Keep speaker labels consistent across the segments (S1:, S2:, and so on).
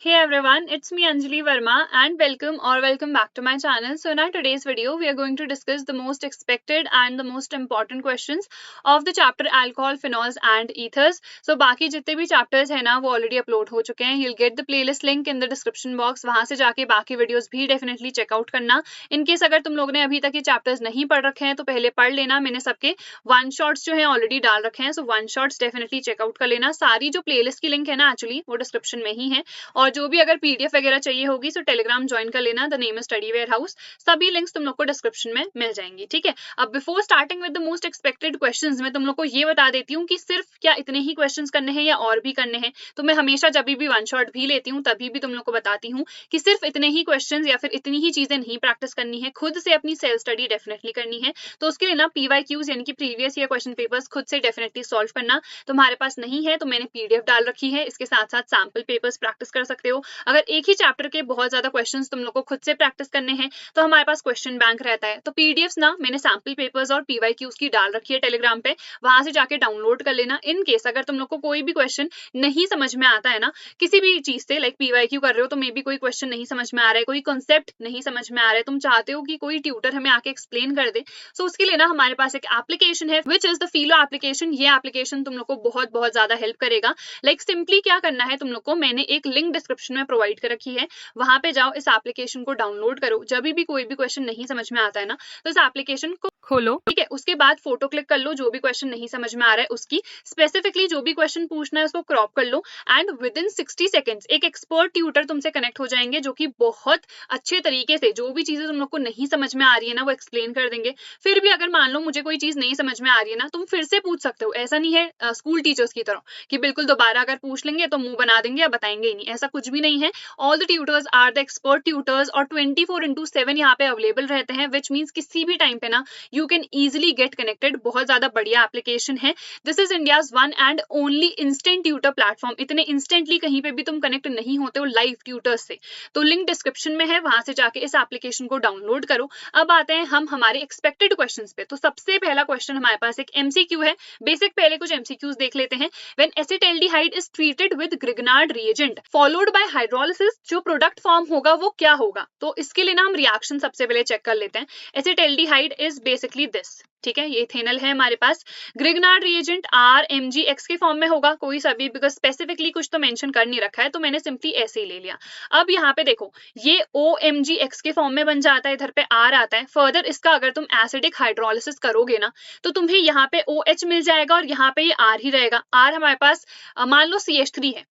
S1: Hey everyone, it's me Anjali Verma and welcome back to my channel. So in our today's video, we are going to discuss the most expected and the most important questions of the chapter alcohol, phenols and ethers. So बाकी जितने भी chapters हैं ना वो already upload हो चुके हैं. You'll get the playlist link in the description box. वहां से जाके बाकी videos भी definitely check out करना. In case अगर तुम लोगों ने अभी तक ये chapters नहीं पढ़ रखे हैं तो पहले पढ़ लेना. मैंने सबके one shots जो है already डाल रखे हैं. So one shots definitely check out कर लेना. सारी जो playlist की link है ना actually वो description में ही है. और जो भी अगर पीडीएफ वगैरह चाहिए होगी तो टेलीग्राम ज्वाइन कर लेना. The name is study warehouse. सभी लिंक्स तुम लोग को डिस्क्रिप्शन में मिल जाएंगी. ठीक है. अब before starting with the most expected questions मैं तुम लोग को ये बता देती हूँ कि सिर्फ क्या इतने ही क्वेश्चंस करने हैं या और भी करने हैं. तो मैं हमेशा जब भी वन शॉट भी लेती हूँ तभी भी तुम लोग को बताती हूँ कि सिर्फ इतने ही क्वेश्चंस या फिर इतनी ही चीजें नहीं प्रैक्टिस करनी है. खुद से अपनी सेल्फ स्टडी डेफिनेटली करनी है. तो उसके लिए ना पीवाईक्यूज यानी कि प्रीवियस ईयर क्वेश्चन पेपर्स खुद से डेफिनेटली सॉल्व करना. तुम्हारे पास नहीं है तो मैंने पीडीएफ डाल रखी है. इसके साथ साथ सैंपल पेपर्स प्रैक्टिस कर सकते हो. अगर एक ही चैप्टर के बहुत ज्यादा क्वेश्चंस तुम लोग को खुद से प्रैक्टिस करने हैं तो हमारे पास क्वेश्चन बैंक रहता है. तो पीडीएफ्स ना मैंने सैंपल पेपर्स और पीवाईक्यूज की डाल रखी है टेलीग्राम पे. वहां से जाके डाउनलोड कर लेना. इन केस अगर तुम लोग को कोई भी क्वेश्चन नहीं समझ में आता है ना किसी भी चीज से, लाइक पीवाईक्यू कर रहे हो तो मे बी कोई क्वेश्चन नहीं समझ में आ रहा है, कोई कॉन्सेप्ट नहीं समझ में आ रहा है, तुम चाहते हो कि कोई ट्यूटर हमें आके एक्सप्लेन कर दे. सो उसके लिए ना हमारे पास एक एप्लीकेशन है which is the Filo application. ये एप्लीकेशन तुम लोग को बहुत बहुत ज्यादा हेल्प करेगा. लाइक सिंपली क्या करना है तुम लोग को, मैंने एक लिंक डिस्क्रिप्शन में प्रोवाइड कर रखी है. वहां पे जाओ, इस एप्लीकेशन को डाउनलोड करो. जब भी कोई भी क्वेश्चन नहीं समझ में आता है ना तो इस एप्लीकेशन को खोलो. ठीक है. उसके बाद फोटो क्लिक कर लो जो भी क्वेश्चन नहीं समझ में आ रहा है उसकी. स्पेसिफिकली जो भी क्वेश्चन पूछना है उसको क्रॉप कर लो एंड विद इन 60 सेकेंड्स एक एक्सपर्ट ट्यूटर तुमसे कनेक्ट हो जाएंगे जो कि बहुत अच्छे तरीके से जो भी चीजें तुम लोग को नहीं समझ में आ रही है ना वो एक्सप्लेन कर देंगे. फिर भी अगर मान लो मुझे कोई चीज नहीं समझ में आ रही है ना तुम फिर से पूछ सकते हो. ऐसा नहीं है स्कूल टीचर्स की तरह कि बिल्कुल दोबारा अगर पूछ लेंगे तो मुंह बना देंगे या बताएंगे ही नहीं. ऐसा कुछ भी नहीं है. All the tutors are the expert tutors और 24/7 यहाँ पे अवेलेबल रहते हैं. विच मीन्स किसी भी टाइम पे ना you can easily get connected. बहुत ज्यादा बढ़िया एप्लीकेशन है. This is India's one and only instant tutor platform. इतने इंस्टेंटली कहीं पे भी तुम कनेक्ट नहीं होते हो लाइव ट्यूटर्स से. तो लिंक डिस्क्रिप्शन में है, वहां से जाके इस एप्लीकेशन को डाउनलोड करो. अब आते हैं हम हमारे एक्सपेक्टेड क्वेश्चंस पे. तो सबसे पहला क्वेश्चन हमारे पास एक एमसीक्यू है. बेसिक पहले कुछ एमसीक्यूज देख लेते हैं. When acetaldehyde is treated with Grignard reagent followed by hydrolysis जो प्रोडक्ट फॉर्म होगा वो क्या होगा. तो इसके लिए ना हम रिएक्शन सबसे पहले चेक कर लेते हैं. Acetaldehyde is basically this. ठीक है. ये इथेनॉल है हमारे पास. ग्रिग्नार्ड रिएजेंट RMgX के फॉर्म में होगा कोई सा भी, बिकॉज स्पेसिफिकली कुछ तो मेंशन कर नहीं रखा है तो मैंने सिंपली ऐसे ही ले लिया. अब यहाँ पे देखो ये OMgX के फॉर्म में बन जाता है. इधर पे R आता है. फर्दर इसका अगर तुम एसिडिक हाइड्रोलिसिस करोगे ना तो तुम्हें यहाँ पे OH मिल जाएगा और यहाँ पे ये R ही रहेगा. R हमारे पास मान लो CH3 है.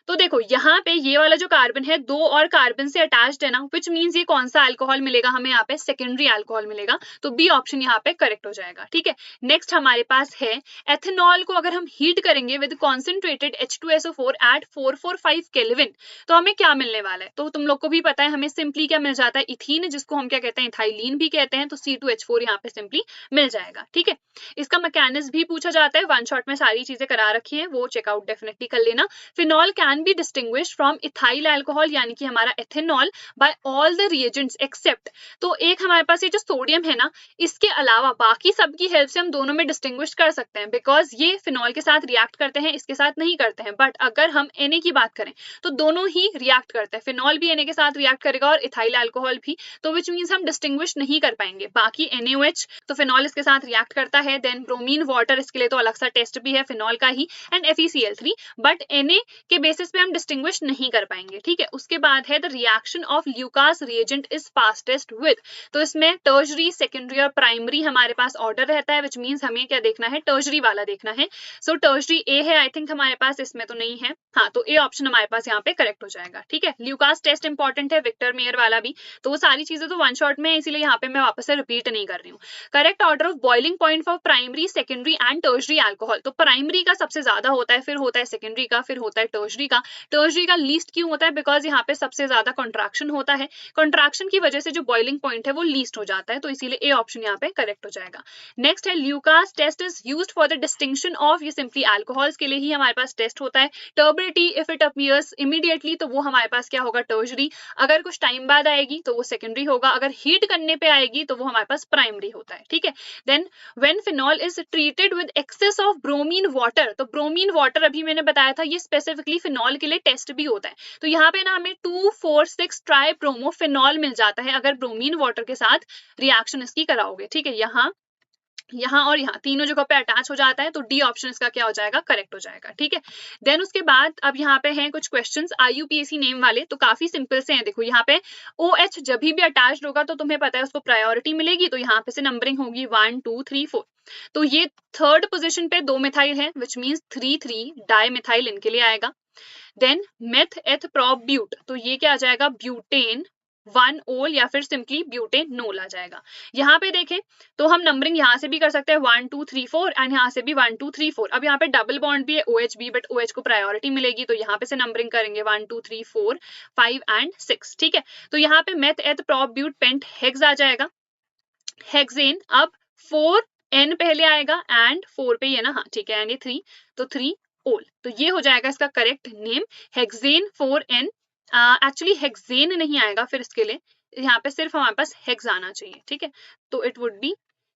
S1: तो देखो यहाँ पे ये वाला जो कार्बन है दो और कार्बन से अटैच्ड है ना, विच मीन्स ये कौन सा अल्कोहल मिलेगा हमें यहाँ पे, सेकेंडरी अल्कोहल मिलेगा. तो बी ऑप्शन यहाँ पे करेक्ट हो जाएगा. ठीक है. नेक्स्ट हमारे पास है एथेनॉल को अगर हम हीट करेंगे with concentrated H2SO4 eight 445 kelvin तो हमें क्या मिलने वाला है. तो तुम लोग को भी पता है हमें सिंपली क्या मिल जाता है, इथीन, जिसको हम क्या कहते हैं, इथाइलिन भी कहते हैं. तो C2H4 यहाँ पे सिंपली मिल जाएगा. ठीक है. इसका मैकेनिज्म भी पूछा जाता है. वन शॉट में सारी चीजें करा रखी है, वो चेकआउट डेफिनेटली कर लेना. Phenol can be distinguished from ethyl alcohol यानी कि हमारा ethanol by all the reagents except. तो एक हमारे पास ये जो सोडियम है ना इसके अलावा बाकी सबकी हेल्प से हम दोनों में डिस्टिंग्विश कर सकते हैं बिकॉज ये फिनॉल के साथ रिएक्ट करते हैं, इसके साथ नहीं करते हैं. बट अगर हम Na की बात करें तो दोनों ही रिएक्ट करते हैं. फिनॉल भी Na के साथ रिएक्ट करेगा और इथाइल अल्कोहल भी. तो विच मीन्स हम डिस्टिंग्विश नहीं कर पाएंगे. बाकी NaOH तो फिनॉल इसके साथ रिएक्ट करता है. देन ब्रोमीन वाटर, इसके लिए तो अलग सा टेस्ट भी है फिनॉल का ही. एंड FeCl3 बट Na के बेसिस पे हम डिस्टिंग्विश नहीं कर पाएंगे. ठीक है. उसके बाद है the reaction of Lucas reagent is fastest with. तो इसमें टर्शरी, सेकेंडरी और प्राइमरी हमारे पास ऑर्डर रहता है. विच मीन्स हमें क्या देखना है, टर्शरी वाला देखना है. सो टर्शरी A है आई थिंक हमारे पास, इसमें तो नहीं है. हाँ, तो A ऑप्शन हमारे पास यहाँ पे करेक्ट हो जाएगा. ठीक है. ल्यूकास टेस्ट इंपॉर्टेंट है, विक्टर मेयर वाला भी. तो वो सारी चीजें तो वन शॉट में है, इसीलिए यहाँ पे मैं वापस से रिपीट नहीं कर रही हूँ. Correct order of boiling point for primary, secondary and tertiary alcohol. तो प्राइमरी का सबसे ज्यादा होता है, फिर होता है सेकेंडरी का, फिर होता है टर्शरी का. टर्शरी का लीस्ट क्यों होता है, बिकॉज यहाँ पे सबसे ज्यादा कॉन्ट्रैक्शन होता है. कॉन्ट्रैक्शन की वजह से जो बॉइलिंग पॉइंट है वो लीस्ट हो जाता है. तो इसीलिए ए ऑप्शन यहाँ पे करेक्ट हो जाएगा. नेक्स्ट है Lucas test is used for the distinction of, ये सिंपली अल्कोहल्स के लिए ही हमारे पास टेस्ट होता है. Turbidity if it appears immediately तो वो हमारे पास क्या होगा, टर्शरी. अगर कुछ टाइम बाद आएगी तो वो सेकेंडरी होगा. अगर हीट करने पे आएगी तो वो हमारे पास प्राइमरी होता है. ठीक है. Then when phenol is treated with excess of bromine water, तो ब्रोमीन वाटर अभी मैंने बताया था ये स्पेसिफिकली फिनॉल फिनॉल के लिए टेस्ट भी होता है। तो यहाँ पे ना हमें 2,4,6 ट्राई ब्रोमोफिनॉल मिल जाता है अगर ब्रोमीन वाटर के साथ रिएक्शन इसकी कराओगे। ठीक है, यहाँ और यहाँ तीनों जगह पे अटैच हो जाता है, तो डी ऑप्शन इसका क्या हो जाएगा, करेक्ट हो जाएगा। ठीक है, देन उसके बाद अब यहाँ पे हैं कुछ क्वेश्चंस IUPAC नेम वाले, तो काफी सिंपल से हैं। देखो यहाँ पे OH जब भी अटैच्ड होगा तो तुम्हें पता है उसको प्रायोरिटी मिलेगी, तो यहाँ पे से नंबरिंग होगी 1 2 3 4। तो ये थर्ड पोजिशन पे 2 मिथाइल है, विच मीन्स 3 डाई मिथाइल इनके लिए आएगा। Then meth eth prop but, तो ये क्या आ जाएगा, ब्यूटेन 1 ओल या फिर सिंपली ब्यूटेनोल आ जाएगा। यहाँ पे देखें तो हम नंबरिंग यहाँ से भी कर सकते हैं 1 2 3 4 एंड यहाँ से भी 1 2 3 4। अब यहाँ पे डबल बॉन्ड भी है OH भी, बट OH को प्रायोरिटी मिलेगी, तो यहाँ पे से नंबरिंग करेंगे 1 2 3 4 5 एंड 6। ठीक है, तो यहाँ पे meth eth prop but pent hex आ जाएगा, हेक्सेन। अब 4N पहले आएगा एंड 4 पे ये ना, हाँ ठीक है, एंड ये 3, तो 3 ओल, तो ये हो जाएगा इसका correct name, hexane 4N। Actually hexane नहीं आएगा फिर इसके लिए, यहाँ पे सिर्फ हमारे पास हेक्स आना चाहिए। ठीक है, तो it would be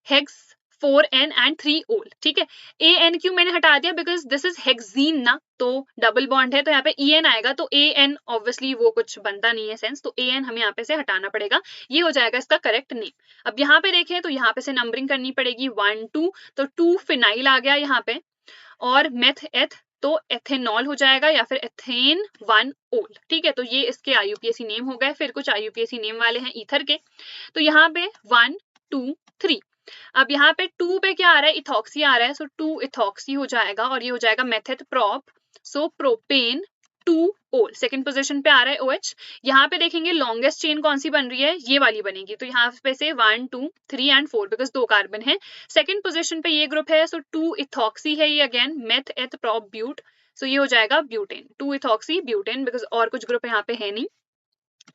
S1: hex 4N and 3 ओल। ठीक है, AN क्यों मैंने हटा दिया, बिकॉज दिस इज हेक्सीन ना, तो डबल बॉन्ड है, तो यहाँ पे EN आएगा, तो AN ऑब्वियसली वो कुछ बनता नहीं है सेंस, तो AN हमें यहाँ पे से हटाना पड़ेगा, ये हो जाएगा इसका करेक्ट नेम। अब यहाँ पे देखें तो यहाँ पे से नंबरिंग करनी पड़ेगी 1 2, तो 2 फिनाइल आ गया यहाँ पे, और मेथ एथ तो एथेनॉल हो जाएगा या फिर एथेन 1 ओल। ठीक है, तो ये इसके IUPAC नेम हो गए। फिर कुछ IUPAC नेम वाले हैं ईथर के, तो यहाँ पे 1 2 3। अब यहाँ पे 2 पे क्या आ रहा है, इथॉक्सी आ रहा है, सो 2 इथॉक्सी हो जाएगा, और ये हो जाएगा मेथेट प्रोप, सो प्रोपेन 2 ओल। सेकंड पोजीशन पे आ रहा है OH। यहाँ पे देखेंगे लॉन्गेस्ट चेन कौन सी बन रही है, ये वाली बनेगी, तो यहाँ पे से 1 2 3 एंड 4, बिकॉज 2 कार्बन है। सेकंड पोजीशन पे ये ग्रुप है, सो 2 इथॉक्सी है ये, again meth eth prop but, so ये हो जाएगा ब्यूटेन, 2 इथॉक्सी ब्यूटेन, बिकॉज और कुछ ग्रुप यहाँ पे है नहीं।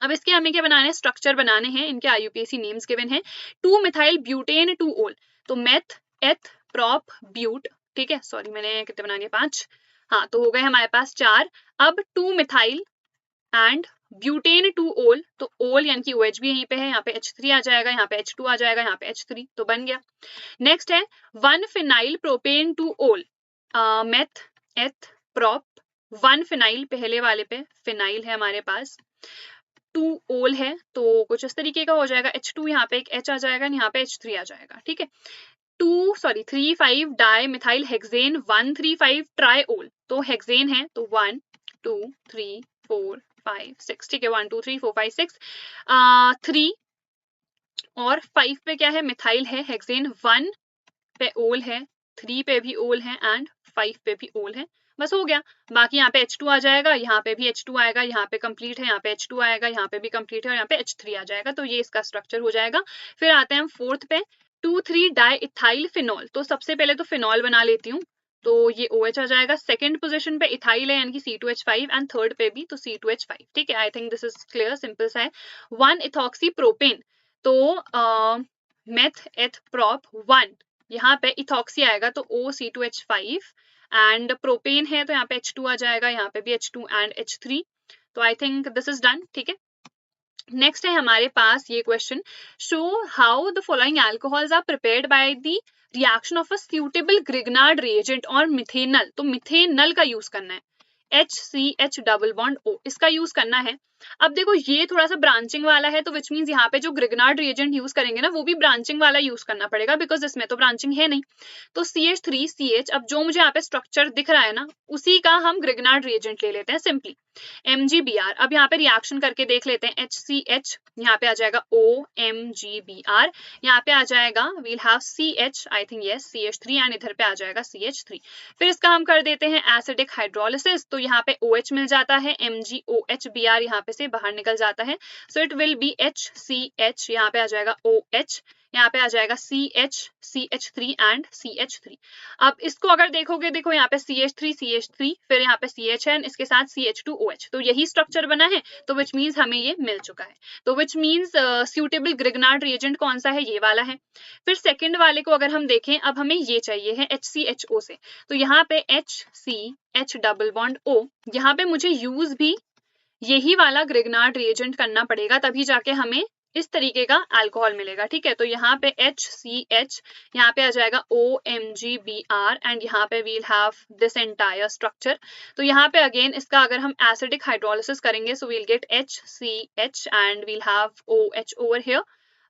S1: अब इसके हमें क्या बनाने हैं, स्ट्रक्चर बनाने हैं, इनके IUPAC नेम्स गिवन है, 2 मिथाइल ब्यूटेन 2 ओल, तो मेथ एथ प्रोप ब्यूट। ठीक है, सॉरी मैंने कितने बना दिए, 5, हाँ, तो हो गए हमारे पास 4। अब 2 मिथाइल एंड ब्यूटेन 2 ओल, तो ओल यानी कि OH भी यहीं पे है, यहाँ पे H3 आ जाएगा, यहाँ पे H2 आ जाएगा, यहाँ पे H3, तो बन गया। नेक्स्ट है 1 फिनाइल प्रोपेन 2 ओल, मेथ एथ प्रोप 1 फिनाइल, पहले वाले पे फिनाइल है हमारे पास, 2 ओल है, तो कुछ इस तरीके का हो जाएगा, H2 यहाँ पे एक H आ जाएगा, यहाँ पे H3 आ जाएगा। ठीक है, 3 5 डाई मिथाइल हेक्सेन 1 3 5 ट्राई ओल, तो हेक्सेन है, तो 1 2 3 4 5 6। ठीक है, 1 2 3 4 5 6, 3 और 5 पे क्या है, मिथाइल है, हेक्सेन 1 पे ओल है, 3 पे भी ओल है एंड 5 पे भी ओल है, बस हो गया। बाकी यहाँ पे H2 आ जाएगा, यहाँ पे भी H2 आएगा, यहाँ पे कंप्लीट है, यहाँ पे H2 आएगा, यहाँ पे भी कंप्लीट है, और यहाँ पे H3 आ जाएगा, तो ये इसका स्ट्रक्चर हो जाएगा। फिर आते हैं हम फोर्थ पे, 2 3 डाई इथाइल फिनॉल, तो सबसे पहले तो फिनॉल बना लेती हूँ, तो ये OH आ जाएगा। सेकंड पोजीशन पे इथाइल है यानी कि C2H5 एंड थर्ड पे भी तो C2H5। ठीक है, आई think this is clear, simple सा है। 1 इथॉक्सी प्रोपेन, तो मेथ एथ प्रोप 1, यहाँ पे इथॉक्सी आएगा, तो OC2H5 एंड प्रोपेन है, तो यहाँ पे H2 आ जाएगा, यहाँ पे भी H2 एंड H3, तो I think this is done. ठीक है, नेक्स्ट है हमारे पास ये question, show how the following alcohols are prepared by the reaction of a suitable Grignard reagent और मिथेनल, तो मिथेनल का यूज करना है, HCH डबल बॉन्ड O, इसका यूज करना है। अब देखो ये थोड़ा सा ब्रांचिंग वाला है, तो विच मीन्स यहाँ पे जो ग्रिग्नार्ड रिएजेंट यूज करेंगे ना, वो भी ब्रांचिंग वाला यूज करना पड़ेगा, बिकॉज इसमें तो ब्रांचिंग है नहीं, तो CH3CH, अब जो मुझे यहाँ पे स्ट्रक्चर दिख रहा है ना, उसी का हम ग्रिग्नार्ड रिएजेंट ले लेते हैं सिंपली, MgBr। अब यहाँ पे रिएक्शन करके देख लेते हैं, HCH यहाँ पे आ जाएगा OMgBr, यहाँ पे आ जाएगा we'll have CH, I think yes CH3, and इधर पे आ जाएगा CH3। फिर इसका हम कर देते हैं एसिडिक हाइड्रोलिसिस, तो यहाँ पे OH मिल जाता है, MgOHBr यहाँ पे से बाहर निकल जाता है, so it will be HCH, यहाँ पे आ जाएगा OH, यहाँ पे आ जाएगा CH CH3 एंड CH3। अब इसको अगर देखोगे, देखो यहाँ पे CH3 फिर यहाँ पे CHN, इसके साथ CH2OH, तो यही स्ट्रक्चर बना है, तो विच मीन्स हमें ये मिल चुका है, तो which means suitable Grignard reagent कौन सा है, ये वाला है। फिर सेकंड वाले को अगर हम देखें, अब हमें ये चाहिए है HCHO से, तो यहाँ पे HCH डबल बॉन्ड O, यहाँ पे मुझे यूज भी यही वाला ग्रिग्नार्ड रिएजेंट करना पड़ेगा, तभी जाके हमें इस तरीके का अल्कोहल मिलेगा, ठीक है। तो यहाँ पे HCH, यहाँ पे आ जाएगा OMgBr एंड यहाँ पे we'll have this entire structure. तो यहाँ पे अगेन इसका अगर हम एसिडिक हाइड्रोलिसिस करेंगे so we'll get HCH and we'll have OH over here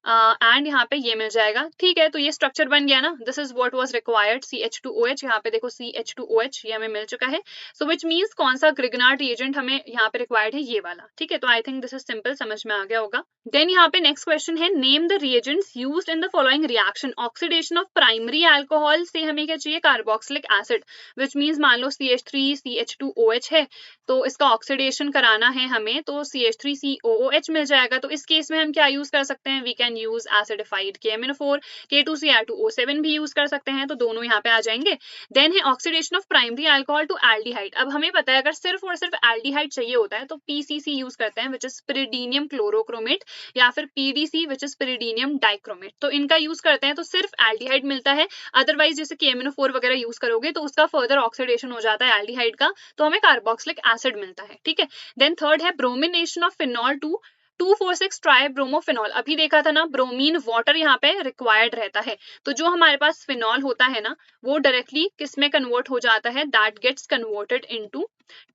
S1: and यहाँ पे ये मिल जाएगा, ठीक है। तो ये स्ट्रक्चर बन गया ना, this is what was required, CH2OH। यहाँ पे देखो CH2OH ये हमें मिल चुका है। सो विच मीन्स कौन सा ग्रिगनार्ड रिएजेंट हमें यहाँ पे रिक्वायर्ड है, ये वाला, ठीक है। तो I think this is simple, समझ में आ गया होगा। देन यहाँ पे नेक्स्ट क्वेश्चन है, name the reagents used in the following reaction. Oxidation of primary alcohol से हमें क्या चाहिए, कार्बोक्सिलिक एसिड, विच मीन्स मान लो CH3 CH2OH है, तो इसका ऑक्सीडेशन कराना है हमें, तो CH3COOH मिल जाएगा। तो इस केस में हम क्या यूज कर सकते हैं, we can use acidified KMnO4, K2Cr2O7 भी यूज कर सकते हैं, तो दोनों यहाँ पे आ जाएंगे। देन है oxidation of primary alcohol to aldehyde. अब हमें पता है अगर सिर्फ और सिर्फ एल्डिहाइड चाहिए होता है तो PCC यूज करते हैं, विच इज पिरिडीनियम क्लोरोक्रोमेट, या फिर PDC विच इज पिरिडीनियम डाइक्रोमेट। तो इनका यूज करते हैं तो सिर्फ एल्डिहाइड मिलता है। अदरवाइज जैसे KMnO4 वगैरह यूज करोगे तो उसका फर्दर ऑक्सीडेशन हो जाता है एल्डिहाइड का, तो हमें कार्बोक्सिलिक एसिड मिलता है, ठीक है। देन थर्ड है bromination of phenol to 2,4,6 tribromophenol. अभी देखा था ना, ब्रोमीन वाटर यहाँ पे रिक्वायर्ड रहता है, तो जो हमारे पास फिनॉल होता है ना वो डायरेक्टली किस में कन्वर्ट हो जाता है, that gets converted into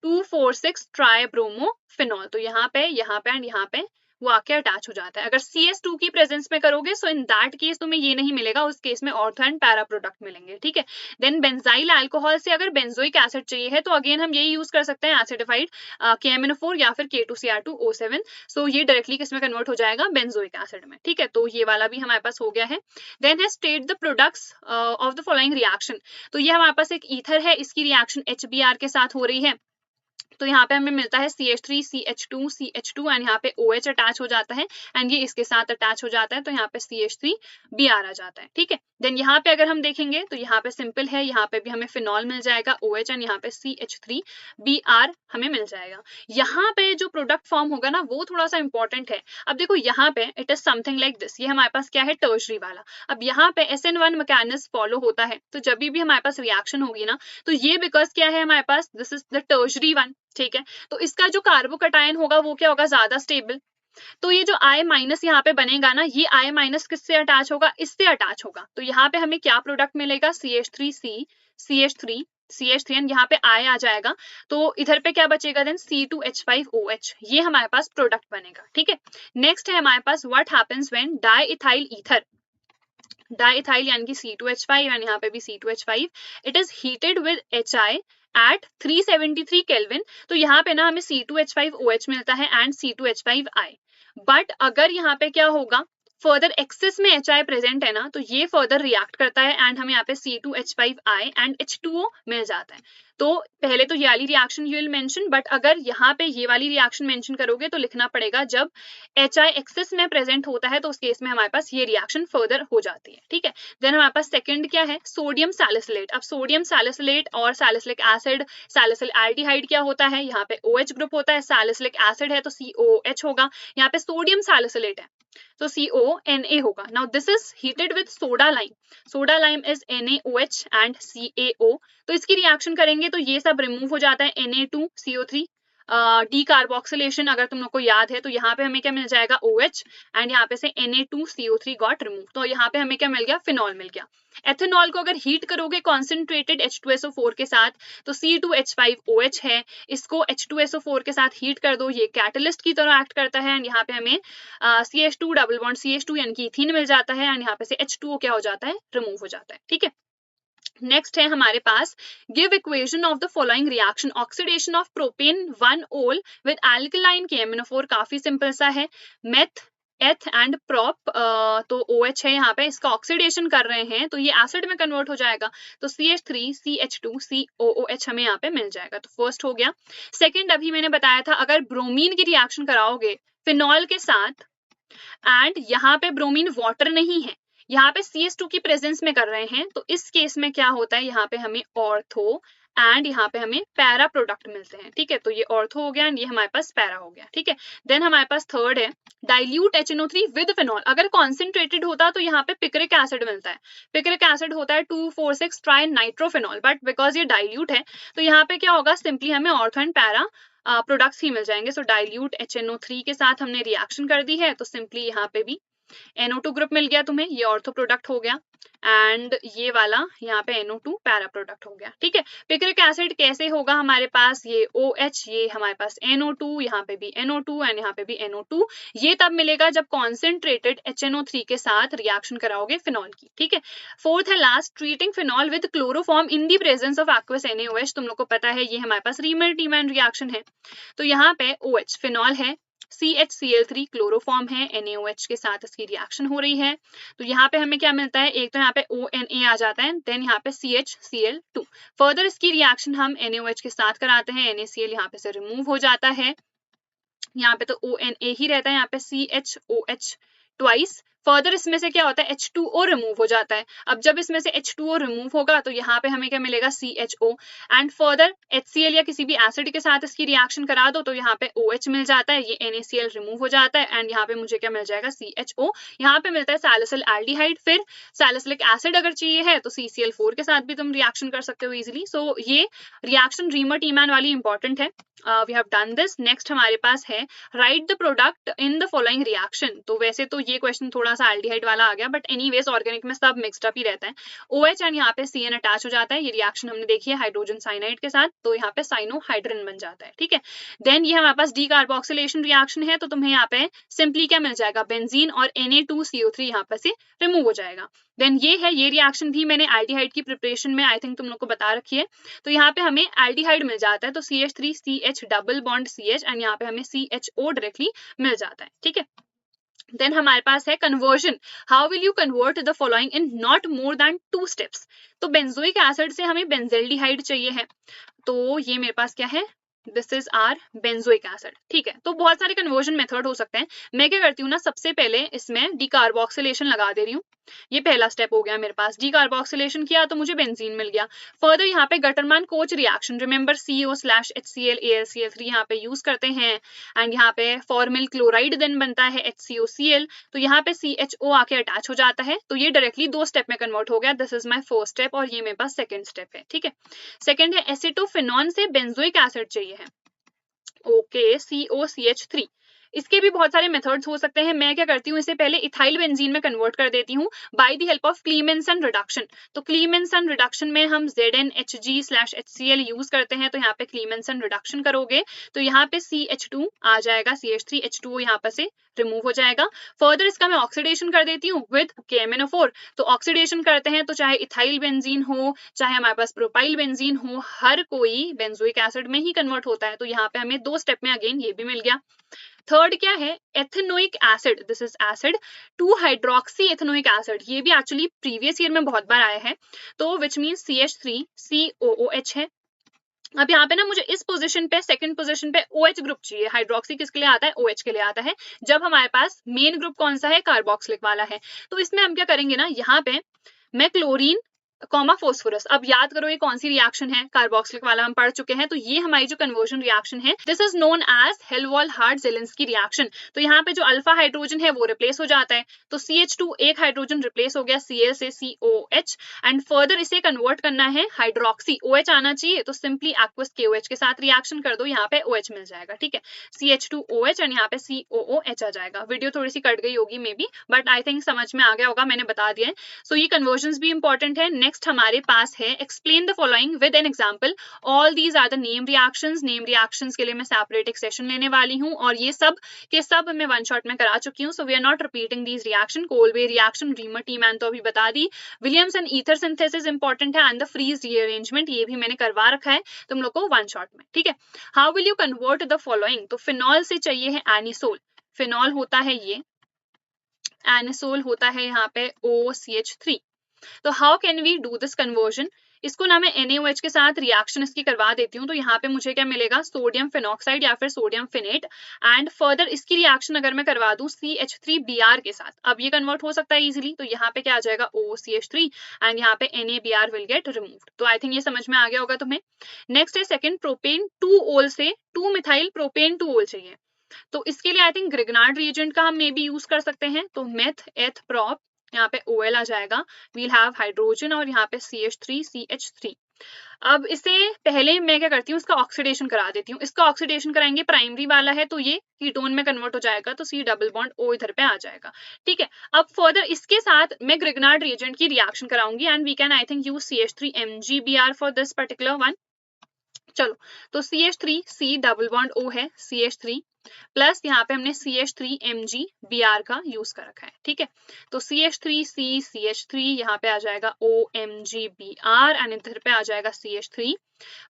S1: 2,4,6 tribromophenol. तो यहाँ पे एंड यहाँ पे वो आके अटैच हो जाता है। अगर CS2 की प्रेजेंस में करोगे सो इन दैट केस तुम्हें ये नहीं मिलेगा, उस केस में ऑर्थो एंड पैरा प्रोडक्ट मिलेंगे, ठीक है। देन बेंजाइल अल्कोहल से अगर बेंजोइक एसिड चाहिए है तो अगेन हम यही यूज कर सकते हैं, एसिडिफाइड KMnO4 या फिर K2Cr2O7। सो ये डायरेक्टली किस में कन्वर्ट हो जाएगा, बेंजोइक एसिड में, ठीक है। तो ये वाला भी हमारे पास हो गया है। देन है state the products of the following reaction. तो ये हमारे पास एक ईथर है, इसकी रिएक्शन HBr के साथ हो रही है, तो यहाँ पे हमें मिलता है CH3 CH2 एंड यहाँ पे OH अटैच हो जाता है एंड ये इसके साथ अटैच हो जाता है, तो यहाँ पे CH3Br आ जाता है, ठीक है। देन यहाँ पे अगर हम देखेंगे तो यहाँ पे सिंपल है, यहाँ पे भी हमें फिनॉल मिल जाएगा OH एंड यहाँ पे CH3Br हमें मिल जाएगा। यहाँ पे जो प्रोडक्ट फॉर्म होगा ना वो थोड़ा सा इंपॉर्टेंट है। अब देखो यहाँ पे it is something like this, ये हमारे पास क्या है, टर्शरी वाला। अब यहाँ पे SN1 मैकेनिज्म फॉलो होता है, तो जब भी हमारे पास रिएक्शन होगी ना तो ये बिकॉज क्या है हमारे पास, this is the tertiary one, ठीक है। तो इसका जो कार्बोकटायन होगा वो क्या होगा, ज्यादा स्टेबल। तो ये जो I माइनस यहाँ पे बनेगा ना, ये I माइनस किससे अटैच होगा, इससे अटैच होगा। तो यहाँ पे हमें क्या प्रोडक्ट मिलेगा, CH3 एंड यहाँ पे I आ जाएगा, तो इधर पे क्या बचेगा देन C2H5OH, ये हमारे पास प्रोडक्ट बनेगा, ठीक है। नेक्स्ट है हमारे पास what happens when diethyl ether, diethyl यानी कि C2H5 एंड यहाँ पे भी C2H5, it is heated with HI at 373 kelvin. तो यहाँ पे ना हमें C2H5OH मिलता है एंड C2H5I, बट अगर यहाँ पे क्या होगा, फर्दर एक्सेस में HI प्रेजेंट है ना, तो ये फर्दर रिएक्ट करता है एंड हमें यहाँ पे C2H5I एंड H2O मिल जाता है। तो पहले तो ये वाली reaction you will mention, but अगर यहाँ पे ये वाली रिएक्शन मेंशन करोगे तो लिखना पड़ेगा जब HI एक्सेस में प्रेजेंट होता है, तो उस केस में हमारे पास ये रिएक्शन फर्दर हो जाती है, ठीक है। देन हमारे पास सेकंड क्या है, सोडियम सैलिसिलेट। अब सोडियम सैलिसिलेट और सैलिसिलिक एसिड, सैलिसिल एल्डिहाइड क्या होता है, यहाँ पे OH ग्रुप होता है, सैलिसिलिक एसिड है तो COH होगा, यहाँ पे सोडियम सैलिसिलेट है तो CONA होगा। Now this is heated with soda lime, soda lime is NaOH and CaO। तो इसकी रिएक्शन करेंगे तो ये सब रिमूव हो जाता है, Na2CO3 डीकार्बोक्सिलेशन अगर तुम लोग को याद है, तो यहाँ पे हमें क्या मिल जाएगा OH एंड यहाँ पे से Na2CO3 गॉट रिमूव, तो यहाँ पे हमें क्या मिल गया, फिनॉल मिल गया। एथेनॉल को अगर हीट करोगे कॉन्सेंट्रेटेड H2SO4 के साथ तो C2H5OH है, इसको H2SO4 के साथ हीट कर दो, ये कैटलिस्ट की तरह एक्ट करता है एंड यहाँ पे हमें CH2 डबल बॉन्ड CH2 यानी कि इथीन मिल जाता है एंड यहाँ पे से H2O क्या हो जाता है, रिमूव हो जाता है, ठीक है। नेक्स्ट है हमारे पास give equation of the following reaction, oxidation of propane 1 ol with alkaline KMnO4, काफी सिंपल सा है, मेथ एथ एंड प्रॉप, तो OH है यहाँ पे, इसका ऑक्सीडेशन कर रहे हैं तो ये एसिड में कन्वर्ट हो जाएगा, तो CH3 CH2 COOH हमें यहाँ पे मिल जाएगा। तो फर्स्ट हो गया। सेकंड अभी मैंने बताया था अगर ब्रोमीन की रिएक्शन कराओगे फिनॉल के साथ एंड यहाँ पे ब्रोमीन वाटर नहीं है, यहाँ पे CS2 की प्रेजेंस में कर रहे हैं, तो इस केस में क्या होता है, यहाँ पे हमें ऑर्थो एंड यहाँ पे हमें पैरा प्रोडक्ट मिलते हैं, ठीक है। तो ये ऑर्थो हो गया एंड ये हमारे पास पैरा हो गया, ठीक है। देन हमारे पास थर्ड है डाइल्यूट HNO3 विद फिनॉल। अगर कॉन्सेंट्रेटेड होता तो यहाँ पे पिक्रिक एसिड मिलता है, पिक्रिक एसिड होता है 2,4,6 ट्राई नाइट्रोफिनॉल, बट बिकॉज ये डाइल्यूट है तो यहाँ पे क्या होगा, सिंपली हमें ऑर्थो एंड पैरा प्रोडक्ट्स ही मिल जाएंगे। सो डाइल्यूट HNO3 के साथ हमने रिएक्शन कर दी है, तो सिंपली यहाँ पे भी NO2 ग्रुप मिल गया तुम्हें, ये ऑर्थो प्रोडक्ट हो गया, एंड ये वाला यहाँ पे NO2 पैरा प्रोडक्ट हो गया। ठीक है, पिक्रिक एसिड कैसे होगा हमारे पास, ये OH, ये हमारे पास NO2, यहाँ पे भी NO2 एंड यहाँ पे भी NO2। ये तब मिलेगा जब कॉन्सेंट्रेटेड HNO3 के साथ रिएक्शन कराओगे फिनॉल की। ठीक है, फोर्थ है last, treating phenol with chloroform in the presence of aqueous NaOH। तुम लोग को पता है ये हमारे पास रीमर-टीमैन रिएक्शन है। तो यहाँ पे OH फिनॉल है, CHCl3 क्लोरोफॉर्म है, NaOH के साथ इसकी रिएक्शन हो रही है। तो यहाँ पे हमें क्या मिलता है, एक तो यहाँ पे ONA आ जाता है, देन यहाँ पे CHCl2। फर्दर इसकी रिएक्शन हम NaOH के साथ कराते हैं, NaCl यहाँ पे से रिमूव हो जाता है, यहाँ पे तो ONA ही रहता है, यहाँ पे CHOH ट्वाइस। फर्दर इसमें से क्या होता है, H2O रिमूव हो जाता है। अब जब इसमें से H2O रिमूव होगा तो यहाँ पे हमें क्या मिलेगा, CHO, एंड फर्दर HCl या किसी भी एसिड के साथ इसकी रिएक्शन करा दो तो यहाँ पे OH मिल जाता है, ये NaCl रिमूव हो जाता है, एंड यहाँ पे मुझे क्या मिल जाएगा, CHO। यहाँ पे मिलता है सैलिसिल एल्डिहाइड। फिर सैलिसिलिक एसिड अगर चाहिए है तो CCl4 के साथ भी तुम रिएक्शन कर सकते हो इजिली। सो ये रिएक्शन रीमर-टीमैन वाली इंपॉर्टेंट है। We have done this. Next हमारे पास है write the product in the following reaction. तो वैसे तो ये क्वेश्चन थोड़ा सा एल्डिहाइड वाला आ गया, बट एनीवेज ऑर्गेनिक में सब मिक्सड अप ही रहता है। OH एंड यहाँ पे CN अटैच हो जाता है, ये रिएक्शन हमने देखी है हाइड्रोजन साइनाइड के साथ, तो यहाँ पे साइनोहाइड्रिन बन जाता है। ठीक है, देन ये हमारे पास डीकार्बोक्सिलेशन रिएक्शन है, तो तुम्हें यहाँ पे सिंपली क्या मिल जाएगा, बेंजीन और Na2CO3 यहाँ पे से रिमूव हो जाएगा। देन ये है, ये रिएक्शन भी मैंने एल्डिहाइड की प्रिपरेशन में आई थिंक तुम लोग को बता रखी है। तो यहाँ पे हमें एल्डिहाइड मिल जाता है, तो CH3CH double bond CH, and यहाँ पे हमें CHO डायरेक्टली मिल जाता है। ठीक है, देन हमारे पास है conversion. How will you convert the following in not more than 2 steps. तो बेंजोइक एसिड से हमें बेंजेल्डिहाइड चाहिए है, तो ये मेरे पास क्या है, this is our benzoic acid. ठीक है, तो बहुत सारे कन्वर्जन मेथड हो सकते हैं। मैं क्या करती हूँ ना, सबसे पहले इसमें डीकार्बोक्सिलेशन लगा दे रही हूँ। ये पहला स्टेप हो गया मेरे पास, डीकार्बोक्सिलेशन किया तो मुझे बेंजीन मिल गया। फर्दर यहाँ पे गटरमान coach reaction, remember CO/HCl AlCl3 यहाँ पे यूज करते हैं, एंड यहाँ पे फॉर्मिल क्लोराइड देन बनता है HCOCl, तो यहाँ पे CHO आके अटैच हो जाता है, तो ये डायरेक्टली 2 स्टेप में कन्वर्ट हो गया। This is my first step, और ये मेरे पास सेकेंड स्टेप है। ठीक है, सेकेंड है एसिटोफिनॉन से बेंजोइक एसिड चाहिए है, ओके, COCH3। इसके भी बहुत सारे मेथड्स हो सकते हैं। मैं क्या करती हूँ, इसे पहले इथाइल बेंजीन में कन्वर्ट कर देती हूँ by the help of क्लीमेंसन reduction. तो क्लीमेंसन रिडक्शन में हम ZnHg/HCl यूज करते हैं, तो यहाँ पे क्लीमेंसन रिडक्शन करोगे तो यहाँ पे CH2 आ जाएगा, CH3H2O यहाँ पर से रिमूव हो जाएगा। फर्दर इसका मैं ऑक्सीडेशन कर देती हूँ विद KMnO4। तो ऑक्सीडेशन करते हैं तो चाहे इथाइल बेंजीन हो, चाहे हमारे पास प्रोपाइल बेंजीन हो, हर कोई बेंजोइक एसिड में ही कन्वर्ट होता है। तो यहाँ पे हमें 2 स्टेप में अगेन ये भी मिल गया। थर्ड क्या है, ethanoic acid. This is acid 2 hydroxy ethanoic acid. ये भी एक्चुअली प्रीवियस ईयर में बहुत बार आया है, तो विच मीन्स CH3COOH है। अब यहाँ पे ना मुझे इस पोजीशन पे, सेकंड पोजीशन पे OH ग्रुप चाहिए। हाइड्रोक्सी किसके लिए आता है, OH के लिए आता है, जब हमारे पास मेन ग्रुप कौन सा है, कार्बोक्सिलिक वाला है। तो इसमें हम क्या करेंगे ना, यहाँ पे मैं क्लोरीन कॉमा फोस्फोरस, अब याद करो ये कौन सी रिएक्शन है, कार्बोक्सिलिक वाला हम पढ़ चुके हैं। तो ये हमारी जो कन्वर्जन रिएक्शन है, this is known as Hell Volhard Zelinsky reaction. तो यहाँ पे जो अल्फा हाइड्रोजन है वो रिप्लेस हो जाता है, तो CH2 एक हाइड्रोजन रिप्लेस हो गया Cl से COH, एंड फर्दर इसे कन्वर्ट करना है हाइड्रोक्सी, OH आना चाहिए, तो सिंपली एक्वस KOH के साथ रिएक्शन कर दो, यहाँ पे OH मिल जाएगा। ठीक है, CH2OH एंड यहाँ पे COOH आ जाएगा। वीडियो थोड़ी सी कट गई होगी may be, but I think समझ में आ गया होगा, मैंने बता दिया है। सो ये कन्वर्जन भी इंपॉर्टेंट है। नेक्स्ट हमारे पास है explain the following with an example. All these are the name reactions. Name reactions के लिए मैं सेपरेट एक सेशन लेने वाली हूँ, और ये सब के सब मैं वन शॉट में करा चुकी हूँ, so we are not repeating these reaction. Kolbe reaction, Reimer Tiemann तो अभी बता दी। विलियमसन ईथर सिंथेसिस इंपॉर्टेंट है, एंड द फ्रीज रीअरेंजमेंट ये भी मैंने करवा रखा है तुम लोग को वन शॉट में। ठीक है, how will you convert the following. तो फिनॉल से चाहिए है एनिसोल, फिनॉल होता है ये, एनिसोल होता है यहाँ पे OCH3। तो how can we do this conversion, इसको ना मैं NaOH के साथ रिएक्शन इसकी करवा देती हूँ, तो यहाँ पे मुझे क्या मिलेगा, सोडियम फिनॉक्साइड या फिर सोडियम फिनेट, एंड फर्दर इसकी रिएक्शन अगर मैं करवा दूँ CH3Br के साथ, अब ये कन्वर्ट हो सकता है इजीली, तो यहाँ पे क्या आ जाएगा OCH3, एंड यहाँ पे NaBr विल गेट रिमूव्ड। तो आई थिंक ये समझ में आ गया होगा तुम्हें। नेक्स्ट है सेकंड, प्रोपेन 2-ओल से 2-मिथाइल प्रोपेन 2-ओल चाहिए, तो इसके लिए आई थिंक ग्रिग्नार्ड रिएजेंट का हम मे बी यूज कर सकते हैं, तो मेथ एथ प्रोप, यहाँ पे OL आ जाएगा, वील हैव हाइड्रोजन और यहाँ पे CH3CH3। अब इसे पहले मैं क्या करती हूँ, इसका ऑक्सीडेशन करा देती हूँ। इसका ऑक्सीडेशन कराएंगे, प्राइमरी वाला है तो ये कीटोन में कन्वर्ट हो जाएगा, तो C डबल बॉन्ड O इधर पे आ जाएगा। ठीक है, अब फर्दर इसके साथ मैं ग्रिग्नार्ड रिएजेंट की रिएक्शन कराऊंगी and we can I think use CH3MgBr for this particular one. चलो, तो CH3C डबल बॉन्ड O है, CH3 प्लस यहाँ पे हमने CH3MgBr का यूज कर रखा है। ठीक है, तो CH3C CH3 यहाँ पे आ जाएगा OMgBr एंड इधर पे आ जाएगा CH3।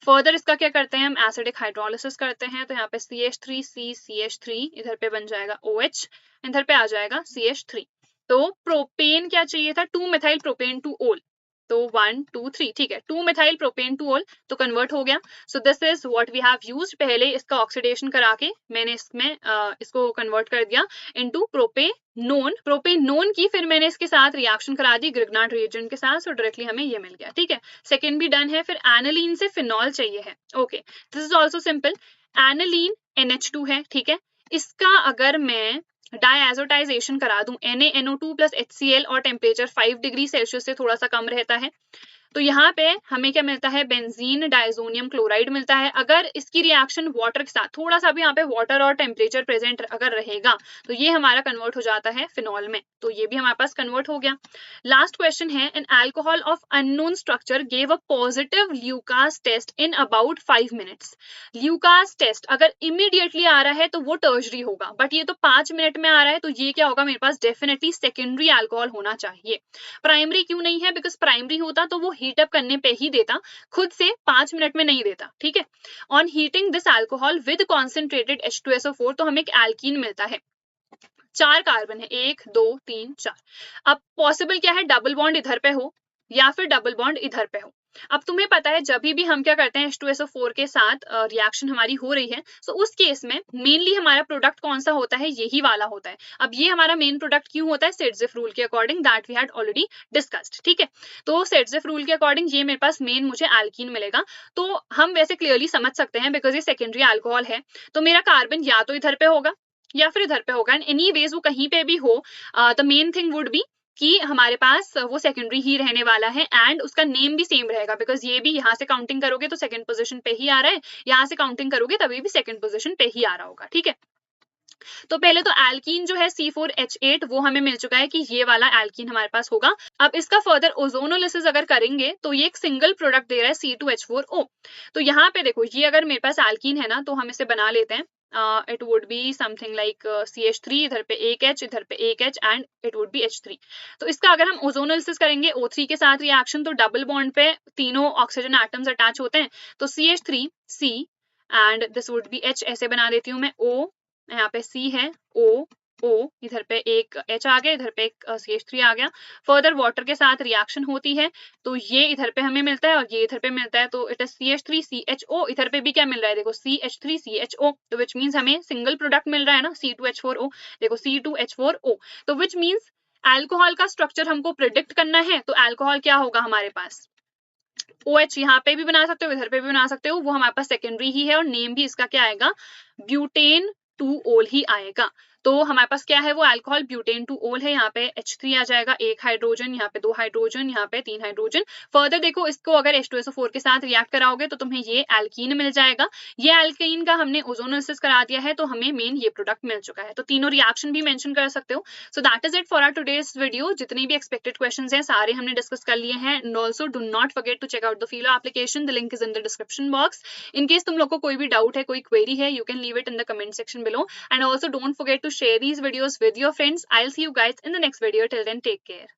S1: फर्दर इसका क्या करते हैं हम, एसिडिक हाइड्रोलिसिस करते हैं, तो यहाँ पे CH3C CH3 इधर पे बन जाएगा OH, इधर पे आ जाएगा CH3। तो प्रोपेन क्या चाहिए था, 2 मिथाइल प्रोपेन टू ओल, तो 1 2 3, ठीक है, 2 मिथाइल प्रोपेन टू ओल तो कन्वर्ट हो गया। So this is what we have used. पहले इसका ऑक्सीडेशन करा के मैंने इसमें इसको कन्वर्ट कर दिया इनटू प्रोपेनोन। प्रोपेनोन की फिर मैंने इसके साथ रिएक्शन करा दी ग्रिग्नार्ड रिएजेंट के साथ, सो डायरेक्टली हमें ये मिल गया। ठीक है, सेकेंड भी डन है। फिर एनालीन से फिनॉल चाहिए है। Okay, this is also simple. Aniline NH2 है, ठीक है, इसका अगर मैं डायएजोटाइजेशन करा दूं NaNO2 प्लस HCl और टेम्परेचर 5 डिग्री सेल्सियस से थोड़ा सा कम रहता है, तो यहाँ पे हमें क्या मिलता है, बेंजीन डाइजोनियम क्लोराइड मिलता है। अगर इसकी रिएक्शन वाटर के साथ, थोड़ा सा भी यहाँ पे वाटर और टेम्परेचर प्रेजेंट अगर रहेगा तो ये हमारा कन्वर्ट हो जाता है फिनॉल में, तो ये भी हमारे पास कन्वर्ट हो गया। लास्ट क्वेश्चन है, an alcohol of unknown structure gave a positive Lucas test in about 5 minutes. Lucas test अगर इमीडिएटली आ रहा है तो वो टर्शरी होगा, बट ये तो 5 मिनट में आ रहा है, तो ये क्या होगा, मेरे पास डेफिनेटली सेकेंडरी अल्कोहल होना चाहिए। प्राइमरी क्यों नहीं है, बिकॉज प्राइमरी होता तो वो हीट अप करने पे ही देता, खुद से 5 मिनट में नहीं देता। ठीक है, on heating this alcohol with concentrated H2SO4 तो हमें एक एल्कीन मिलता है। 4 कार्बन है, 1 2 3 4। अब पॉसिबल क्या है, डबल बॉन्ड इधर पे हो या फिर डबल बॉन्ड इधर पे हो। अब तुम्हें पता है जब भी हम क्या करते हैं, H2SO4 के साथ रिएक्शन हमारी हो रही है, तो उस केस में मेनली हमारा प्रोडक्ट कौन सा होता है, यही वाला होता है। अब ये हमारा मेन प्रोडक्ट क्यों होता है, सेडजिफ रूल के according, that we had already discussed. ठीक है, तो सेडजिफ रूल के अकॉर्डिंग ये मेरे पास मेन मुझे एल्कीन मिलेगा। तो हम वैसे क्लियरली समझ सकते हैं, बिकॉज ये सेकेंडरी अल्कोहल है, तो मेरा कार्बन या तो इधर पे होगा या फिर इधर पे होगा, एंड एनीवेज वो कहीं पे भी हो, the main thing would be कि हमारे पास वो सेकेंडरी ही रहने वाला है एंड उसका नेम भी सेम रहेगा, बिकॉज ये भी यहाँ से काउंटिंग करोगे तो सेकंड पोजीशन पे ही आ रहा है, यहाँ से काउंटिंग करोगे तभी भी सेकंड पोजीशन पे ही आ रहा होगा। ठीक है, तो पहले तो एल्कीन जो है C4H8 वो हमें मिल चुका है कि ये वाला एल्कीन हमारे पास होगा। अब इसका फर्दर ओजोनोलिसिस अगर करेंगे तो ये एक सिंगल प्रोडक्ट दे रहा है C2H4O। तो यहाँ पे देखो, ये अगर मेरे पास एल्कीन है ना, तो हम इसे बना लेते हैं। It would be something like CH3, इधर पे एक H, इधर पे एक H and it would be H3। तो इसका अगर हम ओजोनोलिसिस करेंगे O3 के साथ रिएक्शन, तो डबल बॉन्ड पे तीनों ऑक्सीजन एटम्स अटैच होते हैं, तो CH3C and this would be H, ऐसे बना देती हूँ मैं। O, यहाँ पे C है, O O, इधर पे एक H आ गया, इधर पे एक CH3 आ गया। फर्दर वाटर के साथ रिएक्शन होती है तो ये इधर पे हमें मिलता है और ये इधर पे मिलता है, तो इट इज CH3CHO। इधर पे भी क्या मिल रहा है, देखो CH3CHO, तो विच मीन्स हमें सिंगल प्रोडक्ट मिल रहा है ना, C2H4O। देखो C2H4O, तो विच मीन्स अल्कोहल का स्ट्रक्चर हमको प्रिडिक्ट करना है, तो अल्कोहल क्या होगा हमारे पास, OH यहाँ पे भी बना सकते हो, इधर पे भी बना सकते हो, वो हमारे पास सेकेंडरी ही है और नेम भी इसका क्या आएगा, ब्यूटेन 2 ओल ही आएगा। तो हमारे पास क्या है, वो अल्कोहल ब्यूटेन 2 ओल है। यहाँ पे H3 आ जाएगा, एक हाइड्रोजन, यहाँ पे 2 हाइड्रोजन, यहाँ पे 3 हाइड्रोजन। फर्दर देखो, इसको अगर H2SO4 के साथ रिएक्ट कराओगे तो तुम्हें ये एल्कीन मिल जाएगा। ये एल्कीन का हमने ओजोनोलिसिस करा दिया है, तो हमें मेन ये प्रोडक्ट मिल चुका है। तो तीनों रिएक्शन भी मेंशन कर सकते हो। So that is it for our today's video. जितनी भी एक्सपेक्टेड क्वेश्चंस हैं सारे हमने डिस्कस कर लिए हैं, and also do not forget to check out the Filo application, the link is in the description box. In case तुम लोग को कोई भी डाउट है, कोई क्वेरी है, you can leave it in the comment section below, and also don't forget to share these videos with your friends. I'll see you guys in the next video. Till then, take care.